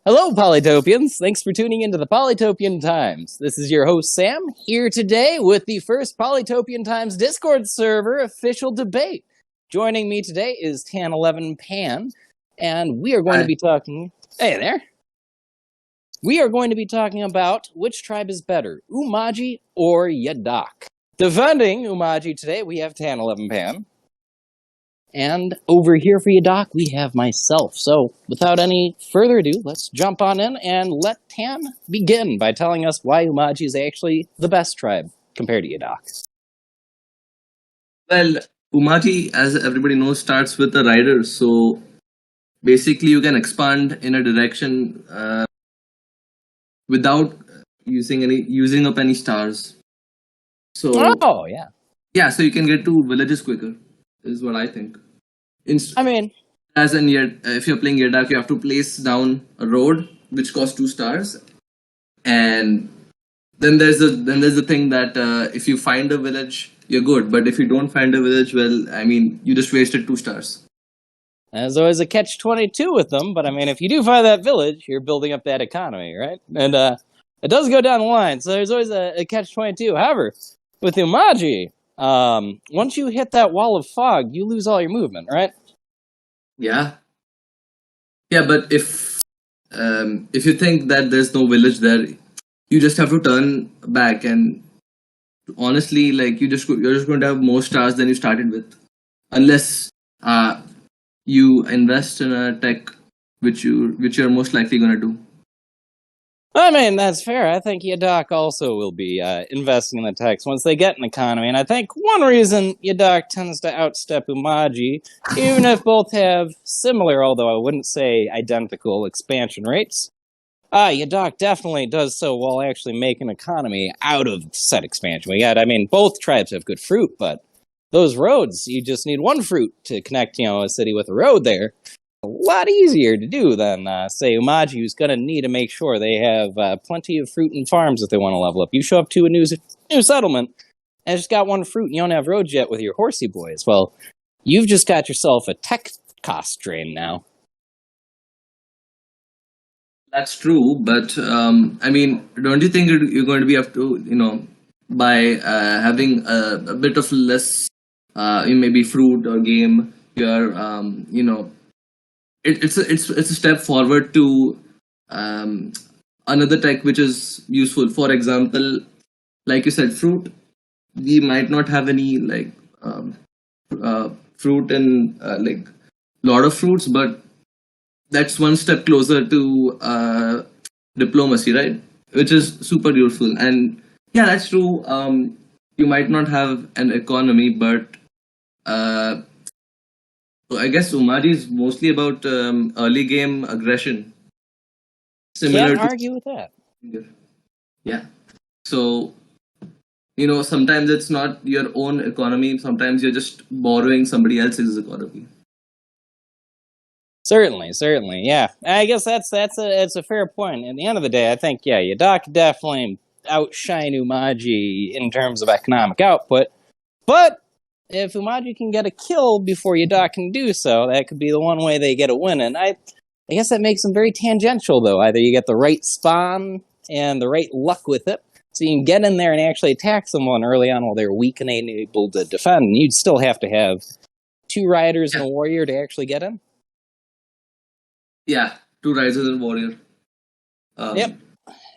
Hello, Polytopians. Thanks for tuning into the Polytopian Times. This is your host, Sam, here today with the first Polytopian Times Discord server official debate. Joining me today is Tan11 Pan, and we are going to be talking... Hey there! We are going to be talking about which tribe is better, Oumaji or Yadakk. Defending Oumaji today, we have Tan11 Pan. And over here for Yadakk, we have myself. So, without any further ado, let's jump on in and let Tan begin by telling us why Oumaji is actually the best tribe compared to Yadakk. Well, Oumaji, as everybody knows, starts with a rider. So, basically, you can expand in a direction without using up any stars. So, so you can get to villages quicker. Is what I think. If you're playing Yadakk, you have to place down a road which costs 2 stars, and then there's the thing that if you find a village, you're good. But if you don't find a village, you just wasted 2 stars. There's always a catch-22 with them, but if you do find that village, you're building up that economy, right? And it does go down the line, so there's always a catch-22. However, with Oumaji, once you hit that wall of fog, you lose all your movement, right? Yeah, but if you think that there's no village there, you just have to turn back, and honestly, you're just going to have more stars than you started with, unless you invest in a tech which you're most likely going to do. That's fair. I think Yadakk also will be investing in the techs once they get an economy. And I think one reason Yadakk tends to outstep Oumaji, even if both have similar, although I wouldn't say identical, expansion rates, Yadakk definitely does so while actually making an economy out of said expansion. Both tribes have good fruit, but those roads, you just need one fruit to connect, a city with a road there. A lot easier to do than, say, Oumaji, who's going to need to make sure they have plenty of fruit and farms if they want to level up. You show up to a new settlement and just got one fruit and you don't have roads yet with your horsey boys. Well, you've just got yourself a tech cost drain now. That's true, but, don't you think you're going to be able to, by having a bit of less, maybe fruit or game, you're, It's a step forward to another tech which is useful. For example, like you said, fruit. We might not have any fruit and lot of fruits, but that's one step closer to diplomacy, right? Which is super useful. And yeah, that's true. You might not have an economy, but I guess Oumaji is mostly about early game aggression. Can't argue with that. Yeah. So, sometimes it's not your own economy. Sometimes you're just borrowing somebody else's economy. Certainly, yeah. I guess that's a fair point. At the end of the day, I think, Yadakk definitely outshine Oumaji in terms of economic output, but if Oumaji can get a kill before Yadakk can do so, that could be the one way they get a win. And I guess that makes them very tangential, though. Either you get the right spawn and the right luck with it, so you can get in there and actually attack someone early on while they're weak and able to defend. And you'd still have to have 2 riders and a warrior to actually get in. Yeah, 2 riders and a warrior. Yep,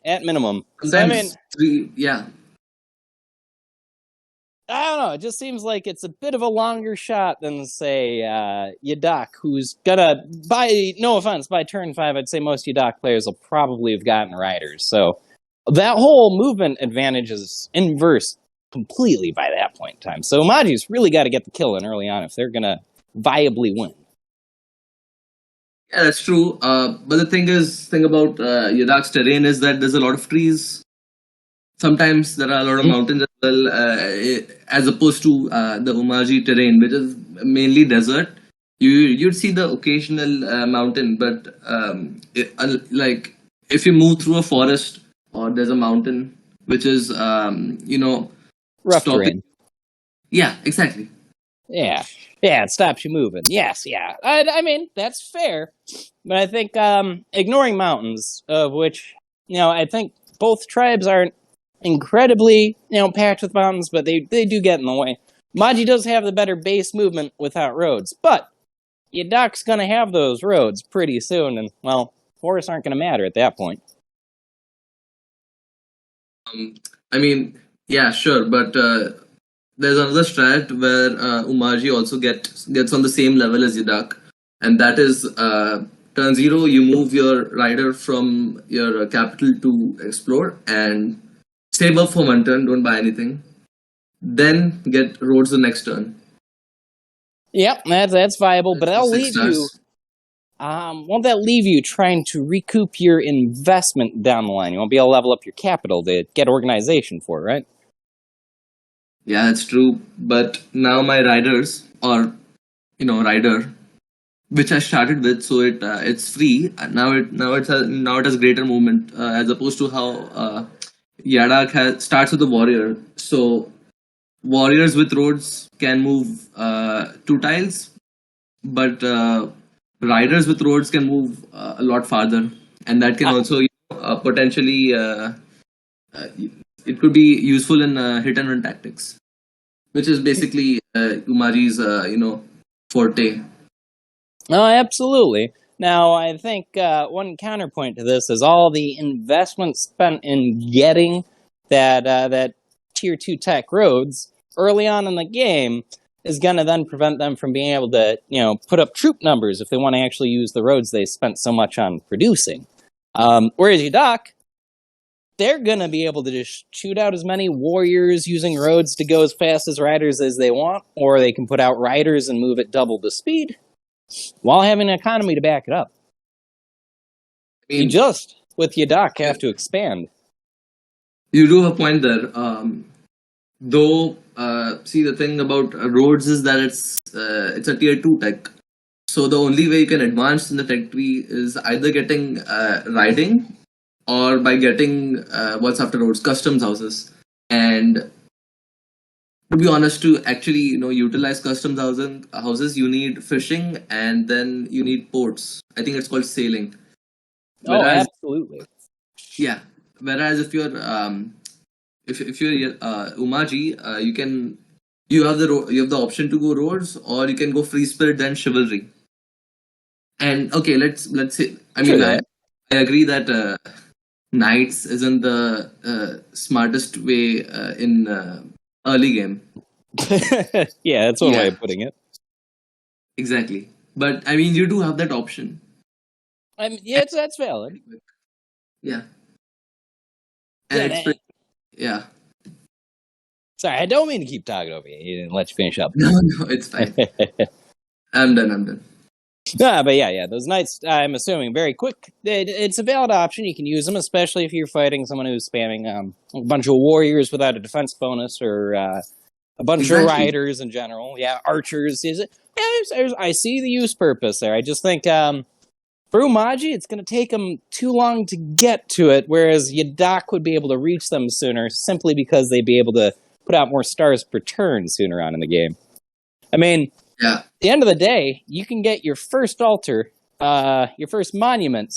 at minimum. So, 3, yeah. I don't know, it just seems like it's a bit of a longer shot than, say, Yadakk, who's gonna, by turn 5, I'd say most Yadakk players will probably have gotten riders. So that whole movement advantage is inverse completely by that point in time. So Oumaji's really got to get the kill in early on if they're gonna viably win. Yeah, that's true. But the thing about Yadakk's terrain is that there's a lot of trees. Sometimes there are a lot of mountains as well, as opposed to the Oumaji terrain, which is mainly desert. You'd see the occasional mountain, but if you move through a forest or there's a mountain which is rough terrain. Yeah, exactly. Yeah, it stops you moving. Yes, yeah. I mean, that's fair. But I think ignoring mountains, of which, I think both tribes aren't incredibly, packed with mountains, but they do get in the way. Maji does have the better base movement without roads, but Yadakk's going to have those roads pretty soon, and, well, forests aren't going to matter at that point. I mean, yeah, sure, but there's another strat where Oumaji also gets on the same level as Yadakk, and that is turn 0, you move your rider from your capital to explore and save up for one turn, don't buy anything. Then get roads the next turn. Yep, that's viable, but that'll leave you. Won't that leave you trying to recoup your investment down the line? You won't be able to level up your capital to get organization for it, right? Yeah, that's true. But now my riders, or rider, which I started with, so it's free. Now it has greater movement as opposed to how Yadakk starts with a warrior. So warriors with roads can move 2 tiles, but riders with roads can move a lot farther, and that can also potentially it could be useful in hit and run tactics, which is basically Oumaji's forte. Oh, absolutely. Now, I think one counterpoint to this is all the investment spent in getting that tier 2 tech roads early on in the game is going to then prevent them from being able to, put up troop numbers if they want to actually use the roads they spent so much on producing. Whereas Yadakk, they're going to be able to just shoot out as many warriors using roads to go as fast as riders as they want, or they can put out riders and move at double the speed while having an economy to back it up. You just, with Yadakk, have to expand. You do have a point there. Though, see, the thing about roads is that it's a tier 2 tech. So the only way you can advance in the tech tree is either getting riding or by getting what's after roads, customs houses. And to be honest, to actually utilize customs houses, you need fishing and then you need ports. I think it's called sailing. Whereas, absolutely. Yeah. Whereas if you're if you're Oumaji, you have the option to go roads, or you can go free spirit then chivalry. And okay, let's say I agree that knights isn't the smartest way in early game. Yeah, that's one way of putting it. Exactly, but I mean, you do have that option. That's valid. Yeah. And yeah. Sorry, I don't mean to keep talking over you. You didn't let you finish up. No, it's fine. I'm done. But yeah, those knights, I'm assuming, very quick. It's a valid option. You can use them, especially if you're fighting someone who's spamming a bunch of warriors without a defense bonus, or a bunch of riders in general. Yeah, archers. I see the use purpose there. I just think for Oumaji, it's going to take them too long to get to it, whereas Yadakk would be able to reach them sooner, simply because they'd be able to put out more stars per turn sooner on in the game. I mean, at the end of the day, you can get your first altar, your first monument,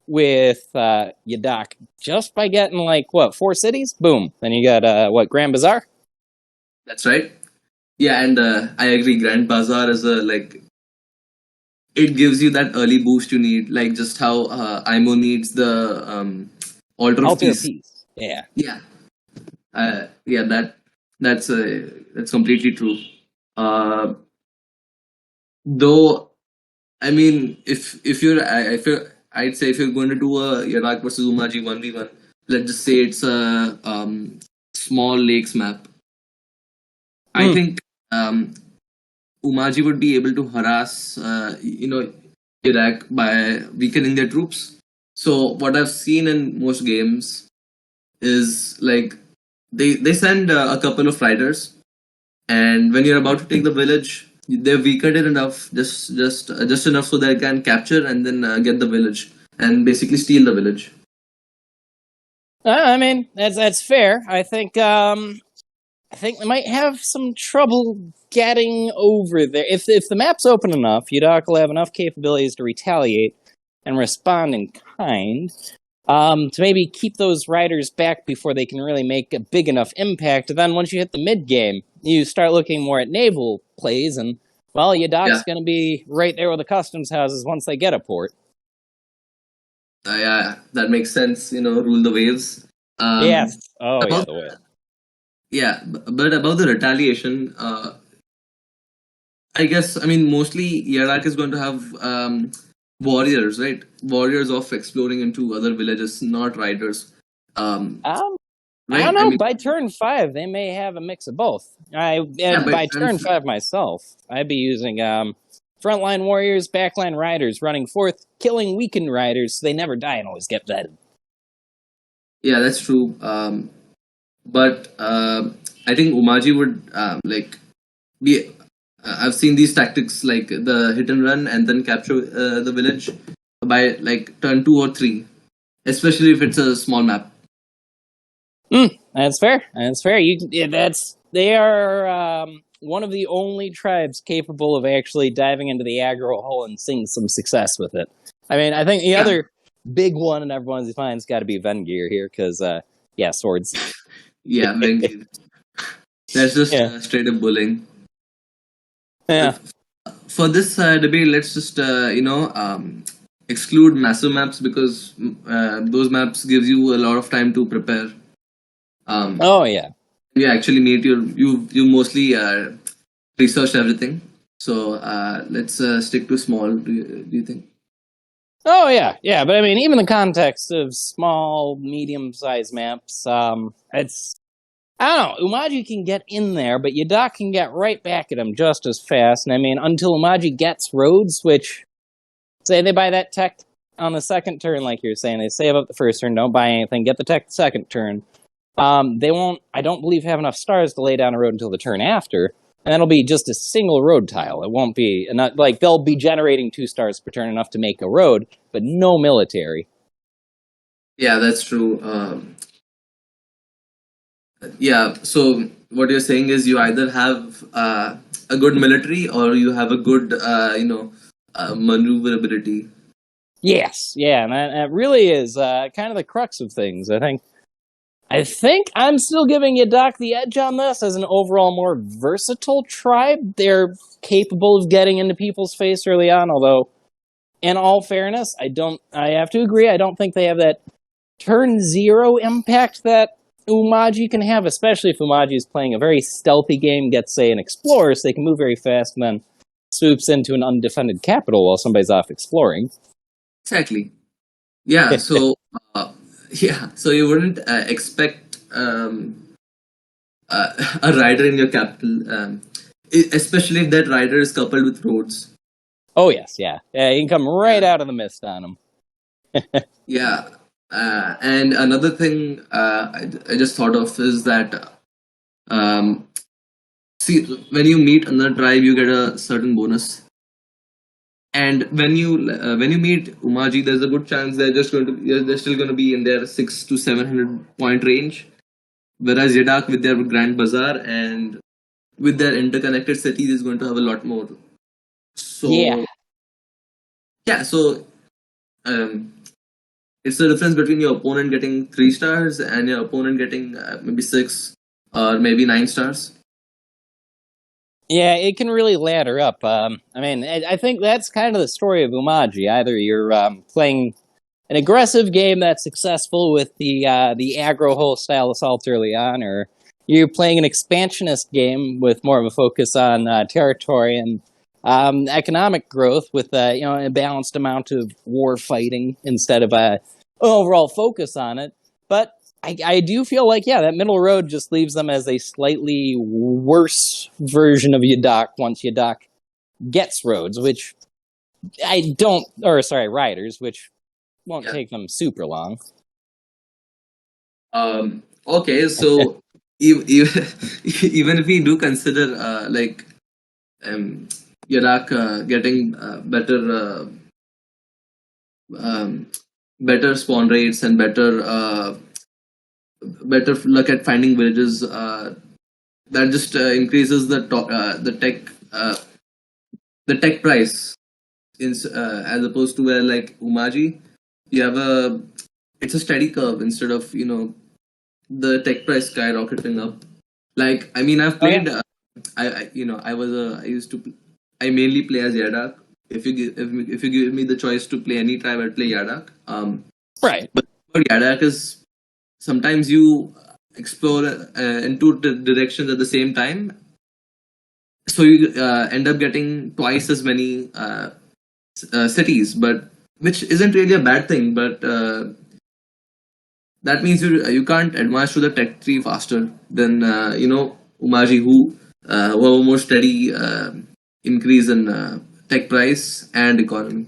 with Yadakk just by getting 4 cities? Boom. Then you got Grand Bazaar? That's right. Yeah, and I agree. Grand Bazaar is it gives you that early boost you need, like just how Imo needs the Altar of Peace. Yeah. Yeah. That's completely true. Though, I mean, I'd say if you're going to do a Yadakk versus Oumaji 1v1, let's just say it's a small lakes map. I think Oumaji would be able to harass Yadakk by weakening their troops. So what I've seen in most games is they send a couple of riders, and when you're about to take the village, they've weakened it enough, just enough so they can capture and then get the village and basically steal the village. I mean, that's fair. I think I think they might have some trouble getting over there. If the map's open enough, Yadakk will have enough capabilities to retaliate and respond in kind. To maybe keep those riders back before they can really make a big enough impact. And then once you hit the mid game, you start looking more at naval plays, and well, Yadakk's going to be right there with the customs houses once they get a port. Yeah, that makes sense. Rule the waves. Yes. Oh, yeah, the wave. Yeah, but about the retaliation, I guess, mostly Yadakk is going to have warriors, right? Warriors of exploring into other villages, not riders. Right? I don't know. By turn 5, they may have a mix of both. By turn 5 myself, I'd be using frontline warriors, backline riders, running forth, killing weakened riders so they never die and always get vetted. Yeah, that's true. But I think Oumaji would be. I've seen these tactics like the hit and run and then capture the village by turn 2 or 3, especially if it's a small map. That's fair. That's fair. They are one of the only tribes capable of actually diving into the aggro hole and seeing some success with it. I think the other big one in everyone's mind's got to be Vengir here because, swords. Yeah, Vengir. That's just straight up bullying. Yeah. For this debate, let's just exclude massive maps because those maps gives you a lot of time to prepare. You actually need you mostly research everything. So let's stick to small. Do you think? Oh yeah. But even the context of small, medium-sized maps, it's. I don't know, Oumaji can get in there, but Yadakk can get right back at him just as fast. And until Oumaji gets roads, which, say they buy that tech on the second turn, like you're saying, they save up the first turn, don't buy anything, get the tech the second turn. They won't, I don't believe, have enough stars to lay down a road until the turn after. And that'll be just a single road tile. It won't be, they'll be generating 2 stars per turn, enough to make a road, but no military. Yeah, that's true. So what you're saying is you either have a good military or you have a good, maneuverability. Yes, and that really is kind of the crux of things. I think I'm still giving Yadakk the edge on this as an overall more versatile tribe. They're capable of getting into people's face early on, although, in all fairness, I have to agree, I don't think they have that turn 0 impact that Oumaji can have, especially if Oumaji is playing a very stealthy game, gets, say, an explorer, so they can move very fast and then swoops into an undefended capital while somebody's off exploring. Exactly. Yeah, so so you wouldn't expect a rider in your capital, especially if that rider is coupled with roads. Oh, yes, yeah. You can come right out of the mist on them. Yeah. And another thing I just thought of is that see, when you meet another tribe, you get a certain bonus. And when you meet Oumaji, there's a good chance they're still going to be in their 600 to 700 point range, whereas Yadakk with their Grand Bazaar and with their interconnected cities is going to have a lot more. So so it's the difference between your opponent getting 3 stars and your opponent getting maybe 6 or maybe 9 stars. Yeah, it can really ladder up. I think that's kind of the story of Oumaji. Either you're playing an aggressive game that's successful with the aggro hole style assault early on, or you're playing an expansionist game with more of a focus on territory and economic growth with a balanced amount of war fighting instead of an overall focus on it. But I do feel like, that middle road just leaves them as a slightly worse version of Yadakk once Yadakk gets roads, which riders, which won't take them super long. Okay, so even if we do consider Yadakk getting better spawn rates and better luck at finding villages that just increases the tech price as opposed to where like Oumaji, you have it's a steady curve instead of the tech price skyrocketing up. Like I mean, I've played. I mainly play as Yadakk. If you give me the choice to play any tribe, I'd play Yadakk. Right. But Yadakk is sometimes you explore in two directions at the same time, so you end up getting twice as many cities, but which isn't really a bad thing. But that means you can't advance to the tech tree faster than Oumaji, who have a more steady increase in tech price and economy.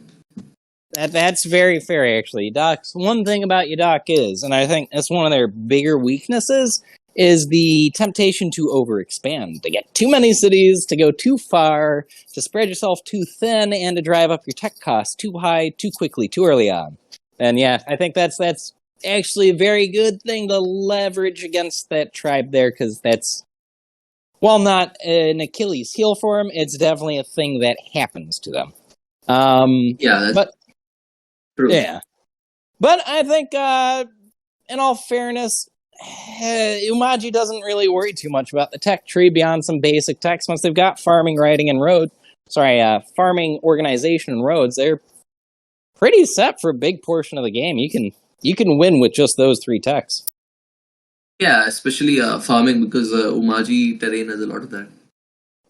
That's very fair, actually. One thing about Yadakk is, and I think that's one of their bigger weaknesses, is the temptation to overexpand, to get too many cities, to go too far, to spread yourself too thin, and to drive up your tech costs too high, too quickly, too early on. And yeah, I think that's actually a very good thing to leverage against that tribe there, because that's, while not an Achilles heel for them, it's definitely a thing that happens to them. That's true. Yeah. But I think, in all fairness, Oumaji doesn't really worry too much about the tech tree beyond some basic techs. Once they've got farming, farming organization and roads, they're pretty set for a big portion of the game. You can win with just those three techs. Yeah, especially farming, because Oumaji terrain has a lot of that.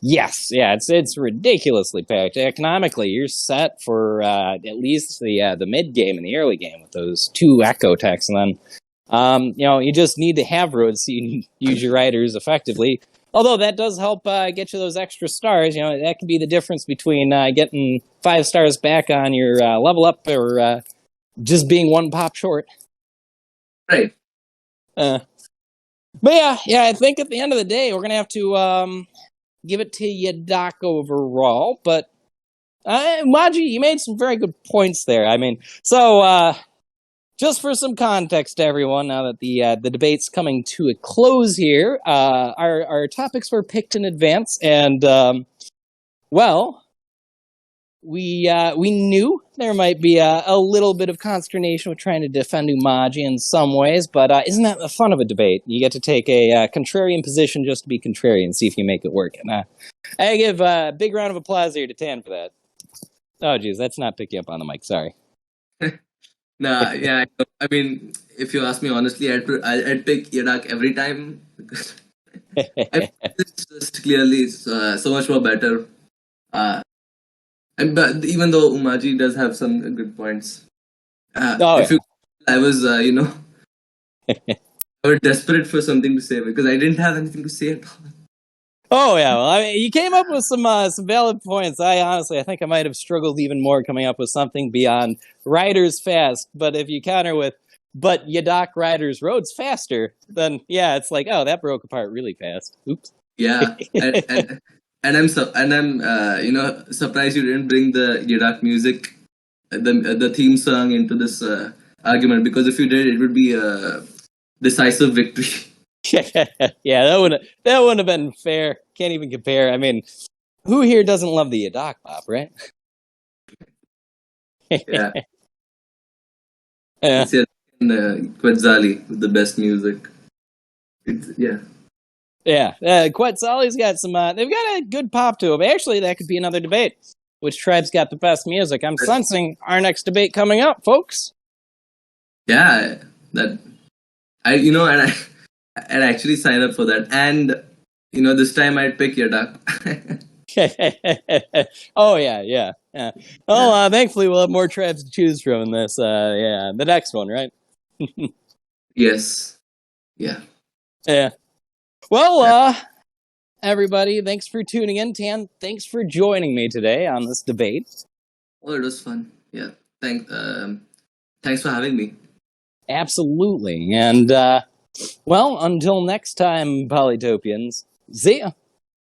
Yes, yeah, it's ridiculously packed. Economically, you're set for at least the mid game and the early game with those two echo techs, and then you just need to have roads so you can use your riders effectively. Although that does help get you those extra stars. That could be the difference between getting 5 stars back on your level up or just being 1 pop short. Right. But yeah, I think at the end of the day, we're gonna have to give it to Yadakk overall. But Oumaji, you made some very good points there. I mean, so just for some context to everyone, now that the debate's coming to a close here, our topics were picked in advance, and we knew there might be a little bit of consternation with trying to defend Oumaji in some ways, but isn't that the fun of a debate? You get to take a contrarian position just to be contrarian, see if you make it work. And I give a big round of applause here to Tan for that. Oh, geez, that's not picking up on the mic. Sorry. Nah, yeah. I mean, if you ask me honestly, I'd pick Yadakk every time. It's just clearly so much more better. But even though Oumaji does have some good points, I was I was desperate for something to say because I didn't have anything to say at all. Oh yeah, well, I mean, you came up with some valid points. I think I might have struggled even more coming up with something beyond riders fast. But if you counter with, but Yadakk riders roads faster, then yeah, it's like, oh, that broke apart really fast. Oops. Yeah, and I'm surprised you didn't bring the Yadakk music, the theme song into this argument, because if you did, it would be a decisive victory. Yeah, that wouldn't have been fair. Can't even compare. I mean, who here doesn't love the Yadakk pop, right? Yeah. It's Quetzali with the best music. Yeah, Quetzali's got some. They've got a good pop to them. Actually, that could be another debate. Which tribe's got the best music? I'm sensing our next debate coming up, folks. Yeah, I'd actually sign up for that, and this time I'd pick Yadakk. Oh yeah. Well, thankfully we'll have more tribes to choose from in this. The next one, right? Yes. Yeah. Yeah. Well, everybody, thanks for tuning in. Tan, thanks for joining me today on this debate. Oh, it was fun. Yeah. Thanks for having me. Absolutely. And, until next time, Polytopians, see ya.